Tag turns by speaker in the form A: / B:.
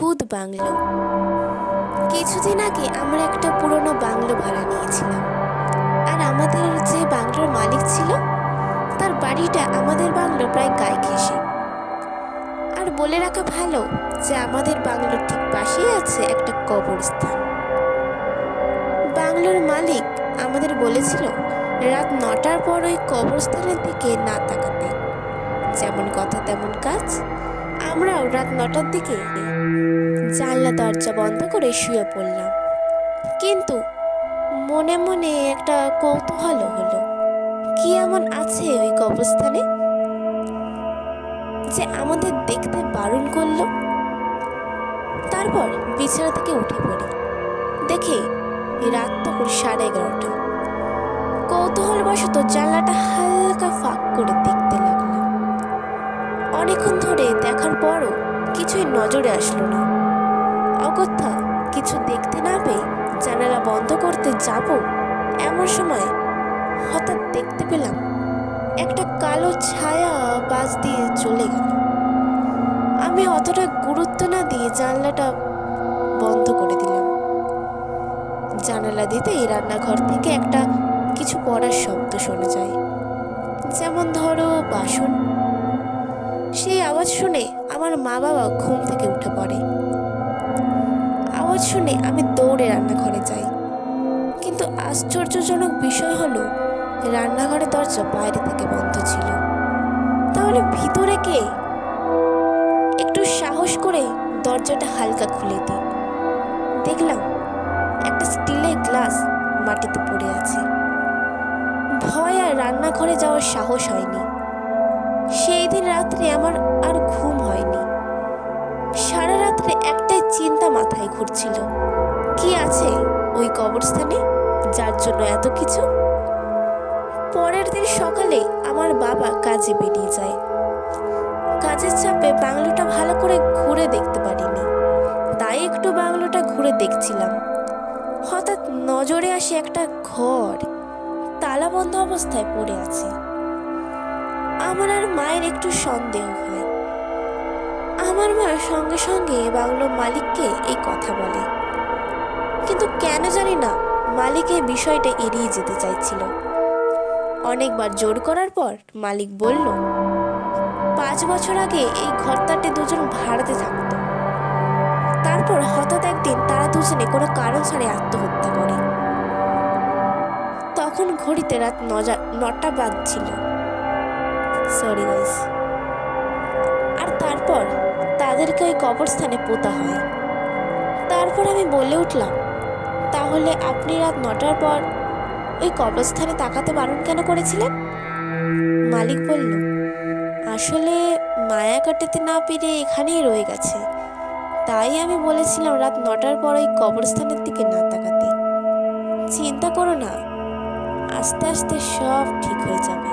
A: ভূত বাংলো। কিছুদিন আগে আমরা একটা পুরনো বাংলো ভাড়া নিয়েছিলাম, আর আমাদের যে বাংলোর মালিক ছিল তার বাড়িটা আমাদের বাংলোর প্রায় গায়ে ঘেঁষে। আর বলে রাখা ভালো যে আমাদের বাংলোর ঠিক পাশেই আছে একটা কবরস্থান। বাংলোর মালিক আমাদের বলেছিল রাত 9টার পর ওই কবরস্থানের দিকে না তাকাতে। যেমন কথা তেমন কাজ, আমরাও রাত 9টার দিকে জানলা দরজা বন্ধ করে শুয়ে পড়লাম। কিন্তু মনে মনে একটা কৌতূহল হলো, কি এমন আছে ওই কবরস্থানে যে আমাদের দেখতে বারণ করলো। তারপর বিছানা থেকে উঠে পড়ি, দেখি রাত তখন 11:30। কৌতূহলবশত জানলাটা হালকা ফাঁক করে দেখতে লাগলাম। অনেকক্ষণ ধরে দেখার পরও কিছুই নজরে আসলো না। অগত্যা কিছু দেখতে না পেয়ে জানালা বন্ধ করতে যাব, এমন সময় হঠাৎ দেখতে পেলাম একটা কালো ছায়া পাশ দিয়ে চলে গেল। আমি অতটা গুরুত্ব না দিয়ে জানলাটা বন্ধ করে দিলাম। জানালা দিতেই রান্নাঘর থেকে একটা কিছু পড়ার শব্দ শোনা যায়, যেমন ধরো বাসন। সেই আওয়াজ শুনে আমার মা বাবা ঘুম থেকে উঠে পড়ে। আওয়াজ শুনে আমি দৌড়ে রান্নাঘরে যাই, কিন্তু আশ্চর্যজনক বিষয় হলো রান্নাঘরের দরজা বাইরে থেকে বন্ধ ছিল। তাহলে ভিতরে কে? একটু সাহস করে দরজাটা হালকা খুলে দিই। দেখলাম একটা স্টিলের গ্লাস মাটিতে পড়ে আছে। ভয় আর রান্নাঘরে যাওয়ার সাহস হয়নি। সেই দিন রাত্রে আমার আর ঘুম হয়নি। সারা রাত্রে একটাই চিন্তা মাথায় ঘুরছিল, কি আছে ওই কবরস্থানে যার জন্য এত কিছু। পরের দিন সকালে আমার বাবা কাজে বেরিয়ে যায়। কাজের চাপে বাংলোটা ভালো করে ঘুরে দেখতে পারিনি, তাই একটু বাংলোটা ঘুরে দেখছিলাম। হঠাৎ নজরে আসে একটা ঘর তালাবন্ধ অবস্থায় পড়ে আছে। আমার আর মায়ের একটু সন্দেহ হয়। আমার মা সঙ্গে সঙ্গে বাংলোর মালিককে এই কথা বলে, কিন্তু কেন জানি না মালিক এই বিষয়টা এড়িয়ে যেতে চাইছিল। অনেকবার জোর করার পর মালিক বলল 5 বছর আগে এই ঘরটাতে দুজন ভাড়াতে থাকতো। তারপর হঠাৎ একদিন তারা দুজনে কোনো কারণ ছাড়াই আত্মহত্যা করে। তখন ঘড়িতে রাত 9টা বাজছিল। Sorry guys. আর তারপর তাদেরকে ওই কবরস্থানে পোতা হয়। তারপর আমি বলে উঠলাম, তাহলে আপনি রাত 9টার পর ওই কবরস্থানে তাকাতে বারণ কেন করেছিলেন? মালিক বলল, আসলে মায়া কাটাতে না পেরে এখানেই রয়ে গেছে, তাই আমি বলেছিলাম রাত 9টার পর ওই কবরস্থানের দিকে না তাকাতে। চিন্তা করো না, আস্তে আস্তে সব ঠিক হয়ে যাবে।